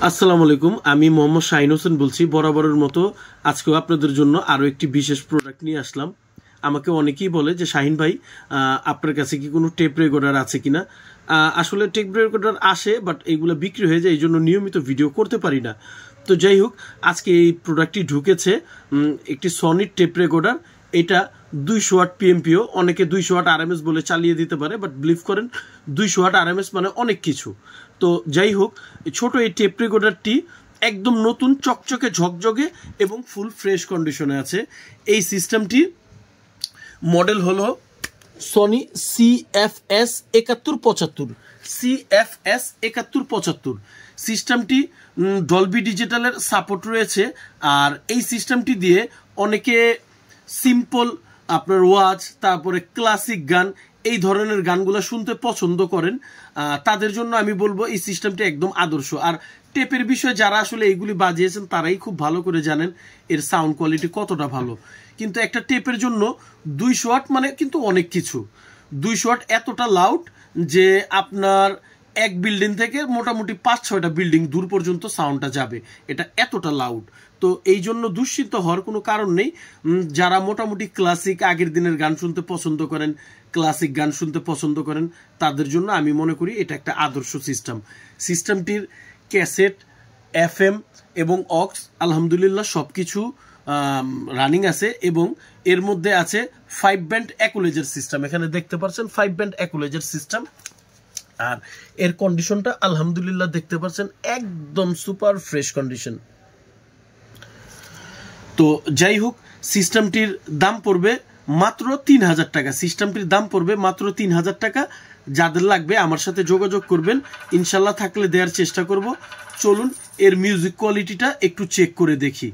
আসসালামু আলাইকুম, আমি মোহাম্মদ শাহিন হোসেন বলছি। বরাবরের মতো আজকেও আপনাদের জন্য আরও একটি বিশেষ প্রোডাক্ট নিয়ে আসলাম। আমাকে অনেকেই বলে যে শাহিন ভাই, আপনার কাছে কি কোনো টেপ রেকর্ডার আছে কিনা। আসলে টেপ রেকর্ডার আসে, বাট এইগুলো বিক্রি হয়ে যায়, এই জন্য নিয়মিত ভিডিও করতে পারি না। তো যাই হোক, আজকে এই প্রোডাক্টটি ঢুকেছে, একটি সনির টেপ রেকর্ডার। এটা 200 ওয়াট পিএমপিও, অনেকে 200 ওয়াট আরএমএস বলে চালিয়ে দিতে পারে, বাট বিলিভ করেন 200 ওয়াট আরএমএস মানে অনেক কিছু। তো যাই হোক, ছোট এই টেপ রেকর্ডারটি একদম নতুন, চকচকে, ঝকঝকে এবং ফুল ফ্রেশ কন্ডিশনে আছে। এই সিস্টেমটি মডেল হলো সনি CFS 7175, CFS 7175। সিস্টেমটি ডলবি ডিজিটালের সাপোর্ট রয়েছে। আর এই সিস্টেমটি দিয়ে অনেকে সিম্পল আপনার ওয়াজ, তারপরে ক্লাসিক গান, এই ধরনের গানগুলো শুনতে পছন্দ করেন। তাদের জন্য আমি বলবো এই সিস্টেমটি একদম আদর্শ। আর টেপের বিষয়ে যারা আসলে এইগুলি বাজিয়েছেন তারাই খুব ভালো করে জানেন এর সাউন্ড কোয়ালিটি কতটা ভালো। কিন্তু একটা টেপের জন্য 200 ওয়াট মানে কিন্তু অনেক কিছু। 200 ওয়াট এতটা লাউড যে আপনার এক বিল্ডিং থেকে মোটামুটি 5-6টা বিল্ডিং দূর পর্যন্ত সাউন্ডটা যাবে, এটা এতটা লাউড। তো এই জন্য দুশ্চিন্ত হওয়ার কোনো কারণ নেই। যারা মোটামুটি ক্লাসিক আগের দিনের গান শুনতে পছন্দ করেন, ক্লাসিক গান শুনতে পছন্দ করেন, তাদের জন্য আমি মনে করি এটা একটা আদর্শ সিস্টেম। সিস্টেমটির ক্যাসেট, FM এবং অক্স আলহামদুলিল্লাহ সব কিছু রানিং আছে। এবং এর মধ্যে আছে 5 ব্যান্ড অ্যাকুলেজার সিস্টেম। এখানে দেখতে পাচ্ছেন 5 ব্যান্ড অ্যাকুলেজার সিস্টেম। আর এর কন্ডিশনটা আলহামদুলিল্লাহ দেখতে পাচ্ছেন একদম সুপার ফ্রেশ কন্ডিশন। তো যাই হোক, সিস্টেমটির দাম পড়বে মাত্র 3000 টাকা। সিস্টেমটির দাম পড়বে মাত্র 3000 টাকা। যাদের লাগবে আমার সাথে যোগাযোগ করবেন, ইনশাল্লাহ থাকলে দেওয়ার চেষ্টা করব। চলুন এর মিউজিক কোয়ালিটিটা একটু চেক করে দেখি।